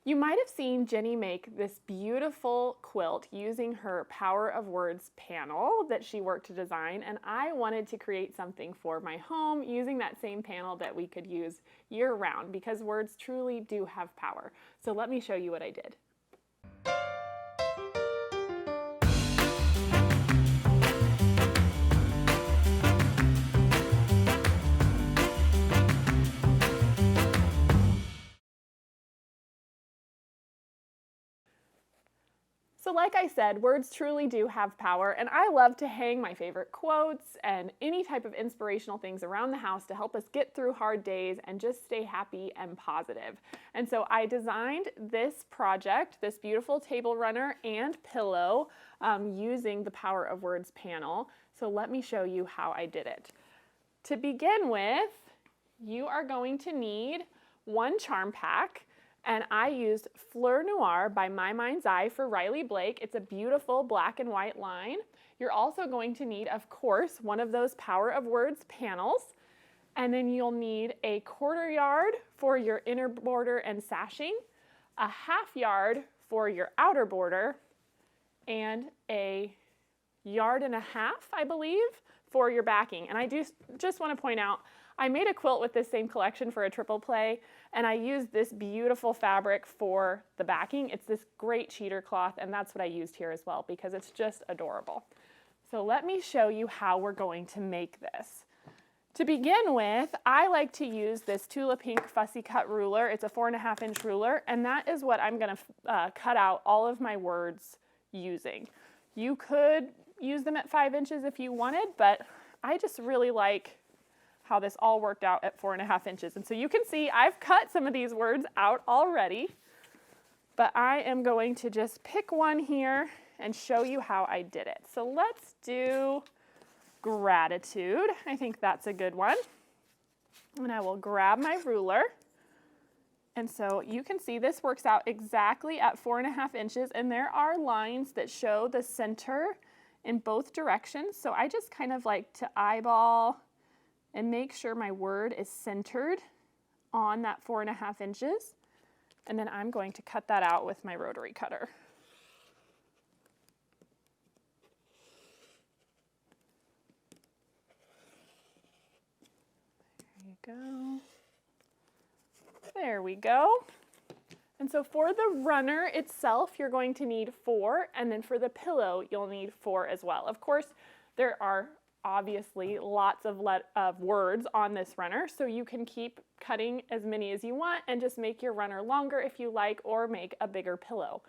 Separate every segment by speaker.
Speaker 1: You might have seen Jenny make this beautiful quilt using her Power of Words panel that she worked to design, and I wanted to create something for my home using that same panel that we could use year-round because words truly do have power. So let me show you what I did. So like I said, words truly do have power, and I love to hang my favorite quotes and any type of inspirational things around the house to help us get through hard days and just stay happy and positive. And so I designed this project, this beautiful table runner and pillow using the Power of Words panel. So let me show you how I did it. To begin with, you are going to need one charm pack. And I used Fleur Noir by My Mind's Eye for Riley Blake. It's a beautiful black and white line. You're also going to need, of course, one of those Power of Words panels. And then you'll need a 1/4 yard for your inner border and sashing, a 1/2 yard for your outer border, and a 1.5 yards, I believe, for your backing. And I just want to point out, I made a quilt with this same collection for a triple play, and I used this beautiful fabric for the backing. It's this great cheater cloth, and that's what I used here as well because it's just adorable. So let me show you how we're going to make this. To begin with, I like to use this Tula Pink Fussy Cut ruler. It's a 4.5 inch ruler, and that is what I'm going to cut out all of my words using. You could use them at 5 inches if you wanted, but I just really like how this all worked out at 4.5 inches. And so you can see I've cut some of these words out already, but I am going to just pick one here and show you how I did it. So let's do gratitude. I think that's a good one. And I will grab my ruler. And so you can see this works out exactly at 4.5 inches, and there are lines that show the center in both directions. So I just kind of like to eyeball and make sure my word is centered on that 4.5 inches. And then I'm going to cut that out with my rotary cutter. There you go. There we go. And so for the runner itself, you're going to need 4, and then for the pillow, you'll need 4 as well. Of course, there are obviously lots of words on this runner, so you can keep cutting as many as you want and just make your runner longer if you like, or make a bigger pillow.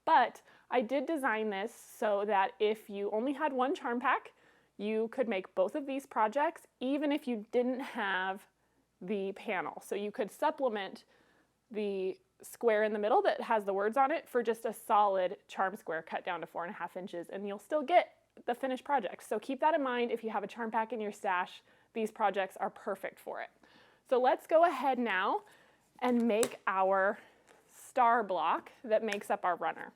Speaker 1: But I did design this so that if you only had one charm pack, you could make both of these projects even if you didn't have the panel. So you could supplement the square in the middle that has the words on it for just a solid charm square cut down to 4.5 inches, and you'll still get the finished project. So keep that in mind. If you have a charm pack in your stash, these projects are perfect for it. So let's go ahead now and make our star block that makes up our runner.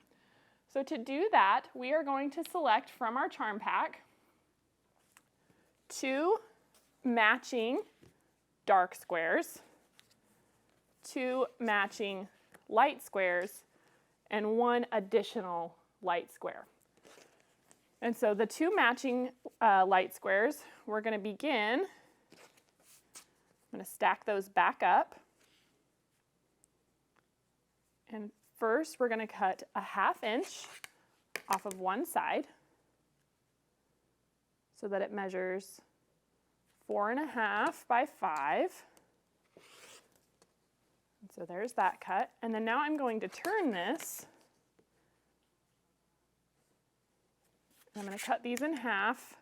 Speaker 1: So to do that, we are going to select from our charm pack 2 matching dark squares, 2 matching light squares, and 1 additional light square. And so the 2 matching light squares, we're going to begin, I'm going to stack those back up. And first we're going to cut a 1/2 inch off of one side so that it measures 4.5 by 5. And so there's that cut. And then now I'm going to turn this. I'm going to cut these in half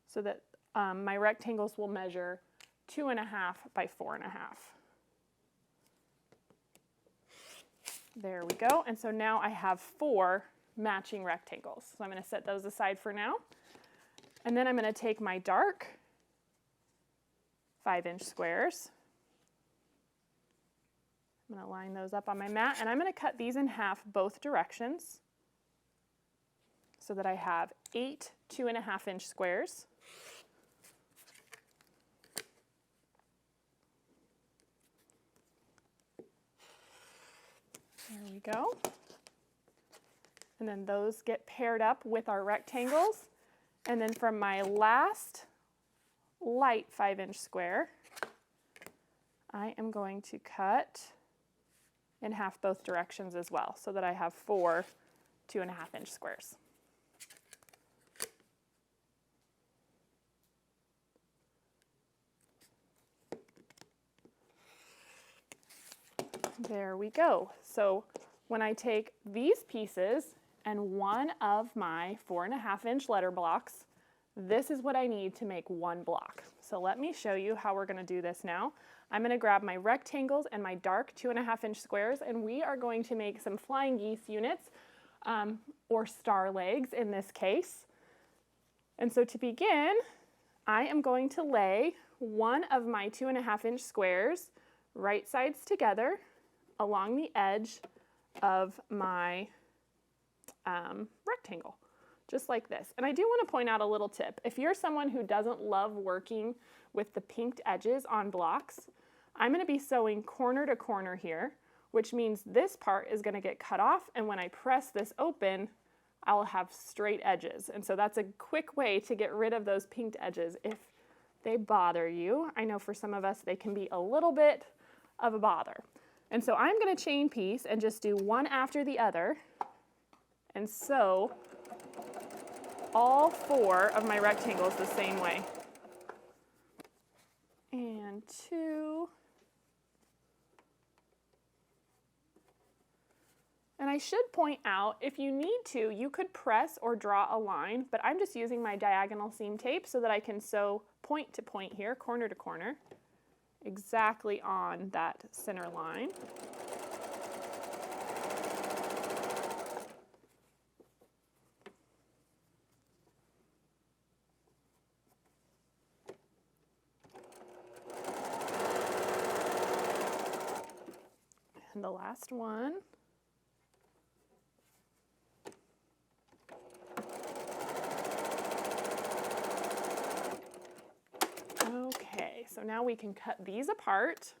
Speaker 1: so that my rectangles will measure 2.5 by 4.5. There we go. And so now I have 4 matching rectangles. So I'm going to set those aside for now. And then I'm going to take my dark 5-inch squares. I'm going to line those up on my mat, and I'm going to cut these in half both directions so that I have 8 2.5-inch squares. There we go. And then those get paired up with our rectangles. And then from my last light 5-inch square, I am going to cut in half both directions as well, so that I have 4 2.5-inch squares. There we go. So when I take these pieces and one of my 4.5-inch letter blocks, this is what I need to make one block. So let me show you how we're going to do this now. I'm going to grab my rectangles and my dark 2.5-inch squares, and we are going to make some flying geese units, or star legs in this case. And so to begin, I am going to lay one of my 2.5-inch squares right sides together along the edge of my rectangle, just like this. And I do want to point out a little tip. If you're someone who doesn't love working with the pinked edges on blocks, I'm going to be sewing corner to corner here, which means this part is going to get cut off, and when I press this open, I'll have straight edges. And so that's a quick way to get rid of those pinked edges if they bother you. I know for some of us they can be a little bit of a bother. And so I'm going to chain piece and just do one after the other and sew all 4 of my rectangles the same way. And 2. And I should point out, if you need to, you could press or draw a line, but I'm just using my diagonal seam tape so that I can sew point to point here, corner to corner, exactly on that center line. And the last one. Okay, so now we can cut these apart.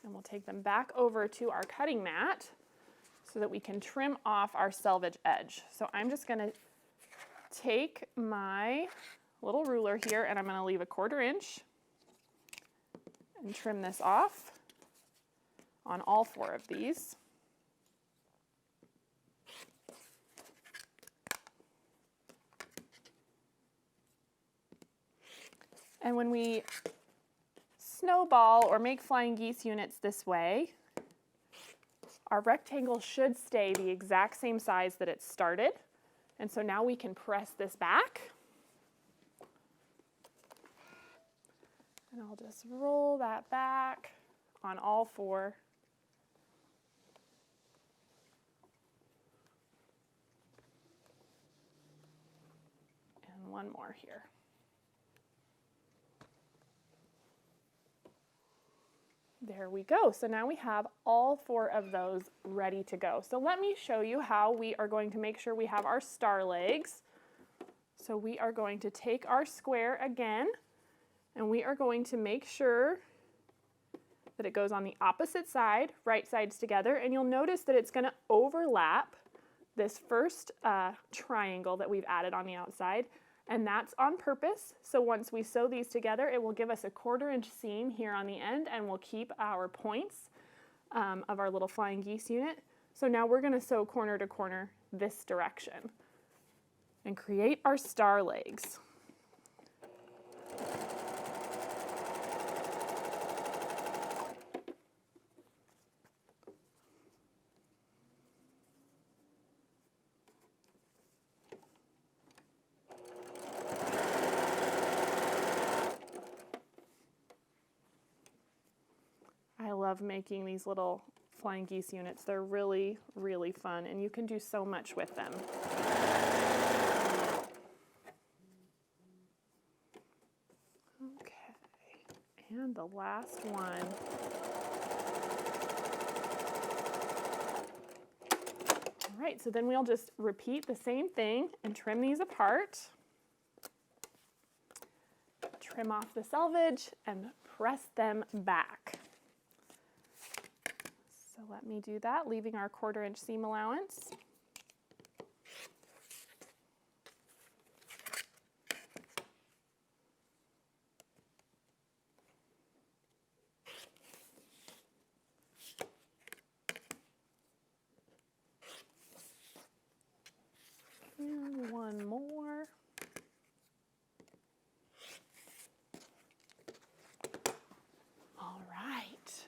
Speaker 1: And we'll take them back over to our cutting mat so that we can trim off our selvage edge. So I'm just going to take my little ruler here and I'm going to leave a 1/4 inch and trim this off on all 4 of these. And when we snowball or make flying geese units this way, our rectangle should stay the exact same size that it started. And so now we can press this back. And I'll just roll that back on all 4. And one more here. There we go. So now we have all 4 of those ready to go. So let me show you how we are going to make sure we have our star legs. So we are going to take our square again, and we are going to make sure that it goes on the opposite side, right sides together, and you'll notice that it's going to overlap this first triangle that we've added on the outside. And that's on purpose, so once we sew these together, it will give us a 1/4 inch seam here on the end, and we'll keep our points of our little flying geese unit. So now we're going to sew corner to corner this direction and create our star legs. I love making these little flying geese units. They're really, really fun, and you can do so much with them. Okay, and the last one. All right, so then we'll just repeat the same thing and trim these apart. Trim off the selvage and press them back. So let me do that, leaving our 1/4 inch seam allowance. And one more. All right.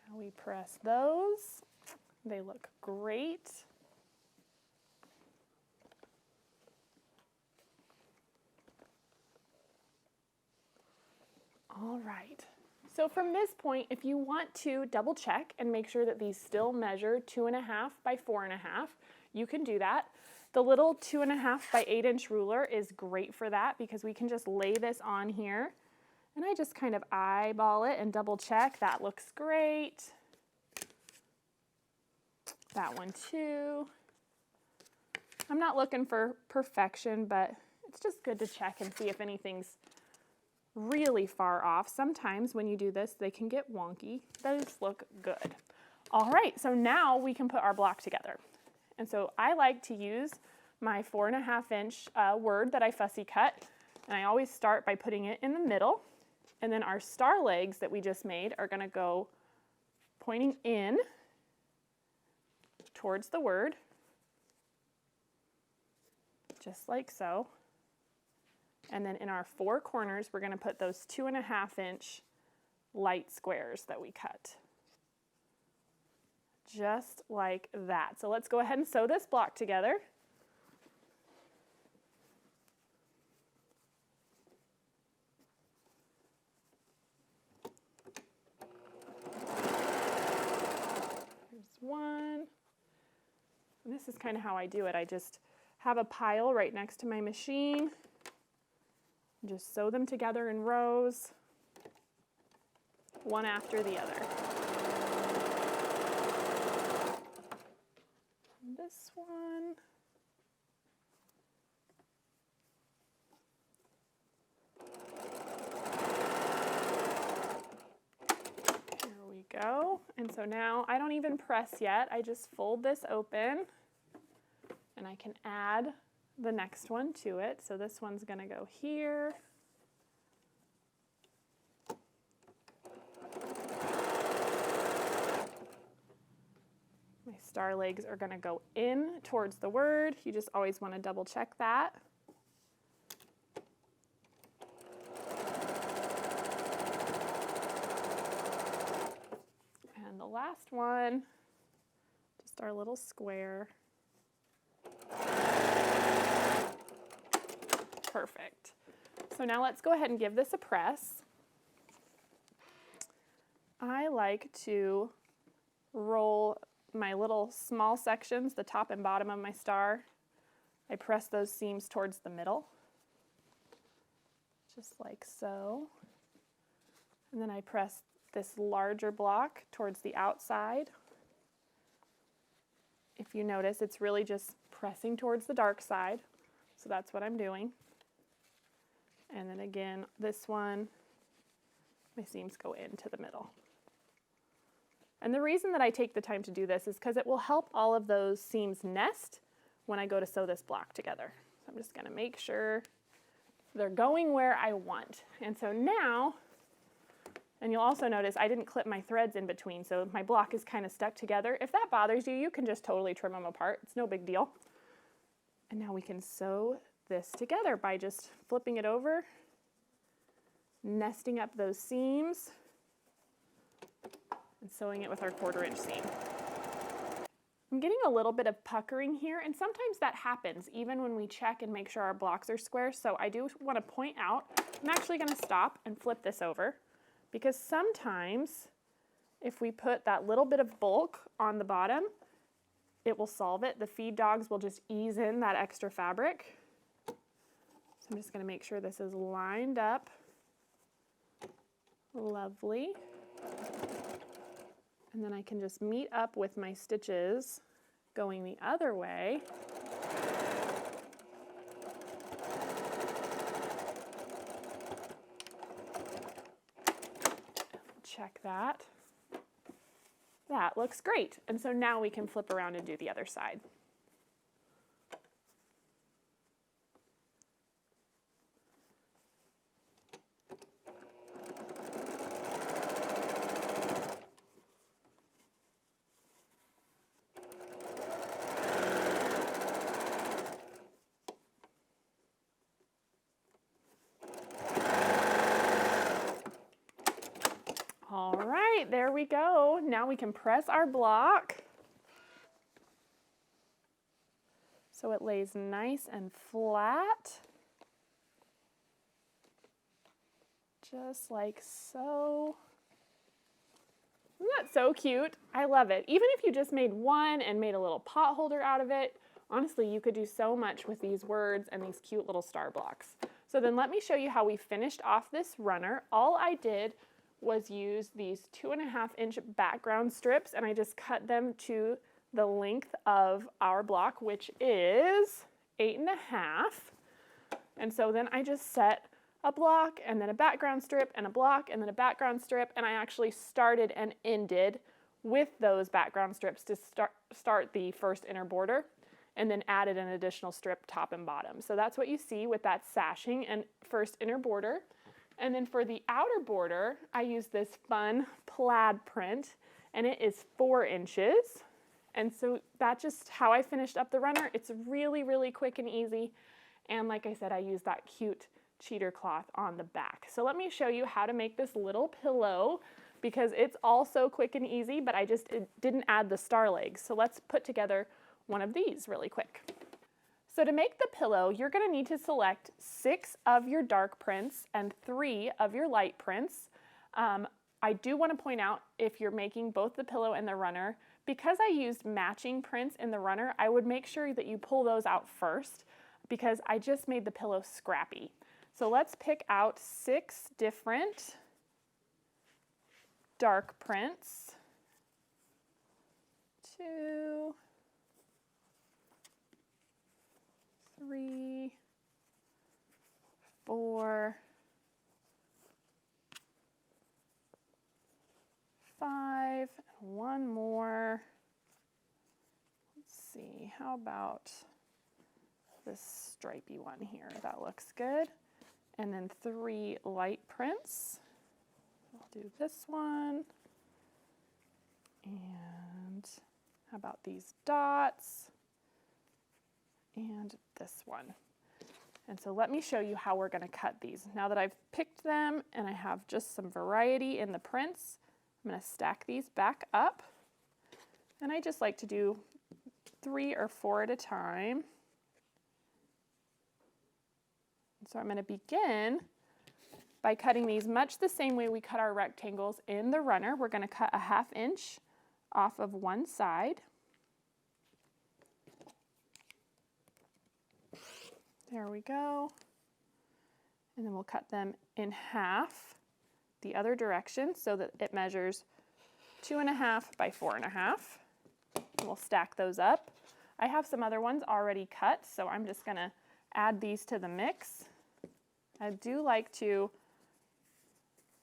Speaker 1: Now we press those. They look great. All right. So from this point, if you want to double check and make sure that these still measure 2.5 by 4.5, you can do that. The little 2.5 by 8 inch ruler is great for that because we can just lay this on here and I just kind of eyeball it and double check. That looks great. That one too. I'm not looking for perfection, but it's just good to check and see if anything's really far off. Sometimes when you do this, they can get wonky. Those look good. All right, so now we can put our block together. And so I like to use my 4.5 inch word that I fussy cut. And I always start by putting it in the middle. And then our star legs that we just made are gonna go pointing in towards the word, just like so. And then in our 4 corners, we're gonna put those 2.5 inch light squares that we cut. Just like that. So let's go ahead and sew this block together. Here's one. And this is kind of how I do it. I just have a pile right next to my machine. Just sew them together in rows, one after the other. And this one. There we go. And so now I don't even press yet. I just fold this open and I can add the next one to it. So this one's gonna go here. My star legs are gonna go in towards the word. You just always wanna double check that. And the last one, just our little square. Perfect. So now let's go ahead and give this a press. I like to roll my little small sections, the top and bottom of my star. I press those seams towards the middle, just like so. And then I press this larger block towards the outside. If you notice, it's really just pressing towards the dark side. So that's what I'm doing. And then again, this one, my seams go into the middle. And the reason that I take the time to do this is because it will help all of those seams nest when I go to sew this block together. So I'm just gonna make sure they're going where I want. And so now, and you'll also notice I didn't clip my threads in between, so my block is kind of stuck together. If that bothers you, you can just totally trim them apart. It's no big deal. And now we can sew this together by just flipping it over, nesting up those seams, and sewing it with our 1/4 inch seam. I'm getting a little bit of puckering here, and sometimes that happens even when we check and make sure our blocks are square. So I do want to point out, I'm actually going to stop and flip this over, because sometimes if we put that little bit of bulk on the bottom, it will solve it. The feed dogs will just ease in that extra fabric. So I'm just going to make sure this is lined up. Lovely. And then I can just meet up with my stitches going the other way. Check that. That looks great. And so now we can flip around and do the other side. All right, there we go. Now we can press our block so it lays nice and flat, just like so. Isn't that so cute? I love it. Even if you just made one and made a little pot holder out of it, honestly, you could do so much with these words and these cute little star blocks. So then let me show you how we finished off this runner. All I did was use these 2.5-inch background strips, and I just cut them to the length of our block, which is 8.5. And so then I just set a block and then a background strip and a block and then a background strip, and I actually started and ended with those background strips to start the first inner border, and then added an additional strip top and bottom. So that's what you see with that sashing and first inner border. And then for the outer border, I use this fun plaid print, and it is 4 inches. And so that's just how I finished up the runner. It's really, really quick and easy. And like I said, I use that cute cheater cloth on the back. So let me show you how to make this little pillow, because it's also quick and easy, but I just didn't add the star legs. So let's put together one of these really quick. So to make the pillow, you're going to need to select 6 of your dark prints and 3 of your light prints. I do want to point out, if you're making both the pillow and the runner, because I used matching prints in the runner, I would make sure that you pull those out first, because I just made the pillow scrappy. So let's pick out 6 different dark prints. 2, 3, 4, 5, and one more. Let's see, how about this stripy one here? That looks good. And then 3 light prints. I'll do this one. And how about these dots? And this one. And so let me show you how we're going to cut these. Now that I've picked them and I have just some variety in the prints, I'm going to stack these back up. And I just like to do 3 or 4 at a time. And so I'm going to begin by cutting these much the same way we cut our rectangles in the runner. We're going to cut a 1/2 inch off of one side. There we go. And then we'll cut them in half the other direction so that it measures 2.5 by 4.5. And we'll stack those up. I have some other ones already cut, so I'm just going to add these to the mix. I do like to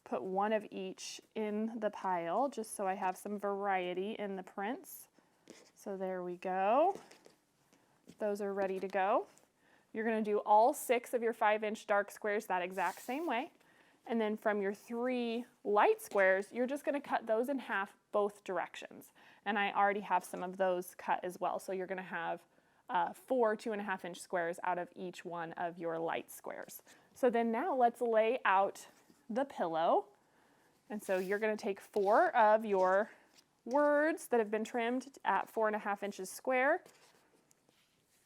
Speaker 1: put one of each in the pile just so I have some variety in the prints. So there we go. Those are ready to go. You're going to do all 6 of your 5-inch dark squares that exact same way. And then from your 3 light squares, you're just going to cut those in half both directions. And I already have some of those cut as well. So you're going to have 4 2.5-inch squares out of each one of your light squares. So then now let's lay out the pillow. And so you're going to take 4 of your words that have been trimmed at 4.5 inches square.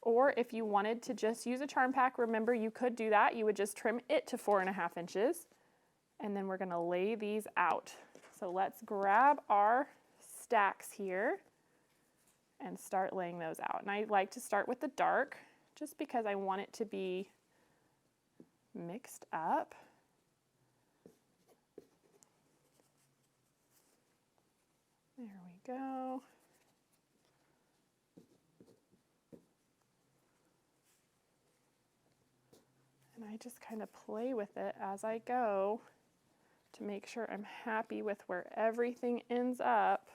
Speaker 1: Or if you wanted to just use a charm pack, remember you could do that. You would just trim it to 4.5 inches. And then we're going to lay these out. So let's grab our stacks here and start laying those out. And I like to start with the dark just because I want it to be mixed up. There we go. And I just kind of play with it as I go to make sure I'm happy with where everything ends up.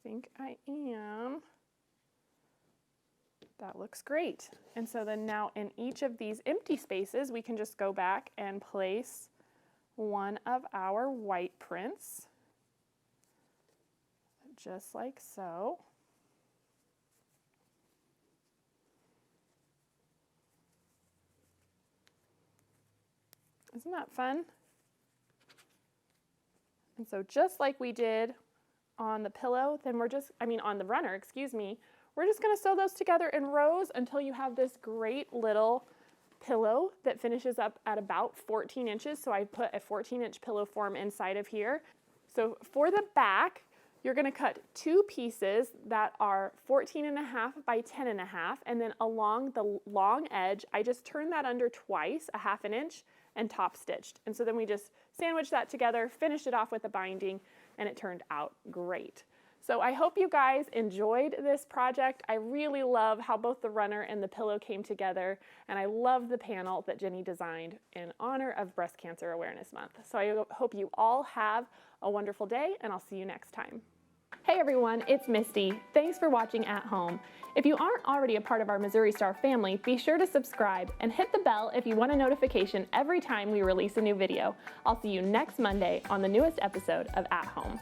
Speaker 1: think I am. That looks great. And so then now in each of these empty spaces, we can just go back and place one of our white prints, just like so. Isn't that fun? And so just like we did on the pillow, then on the runner, excuse me, we're just gonna sew those together in rows until you have this great little pillow that finishes up at about 14 inches. So I put a 14-inch pillow form inside of here. So for the back, you're gonna cut 2 pieces that are 14.5 by 10.5, and then along the long edge, I just turned that under twice, a 1/2 inch, and top stitched. And so then we just sandwiched that together, finished it off with a binding, and it turned out great. So I hope you guys enjoyed this project. I really love how both the runner and the pillow came together, and I love the panel that Jenny designed in honor of Breast Cancer Awareness Month. So I hope you all have a wonderful day, and I'll see you next time. Hey everyone, it's Misty. Thanks for watching At Home. If you aren't already a part of our Missouri Star family, be sure to subscribe and hit the bell if you want a notification every time we release a new video. I'll see you next Monday on the newest episode of At Home.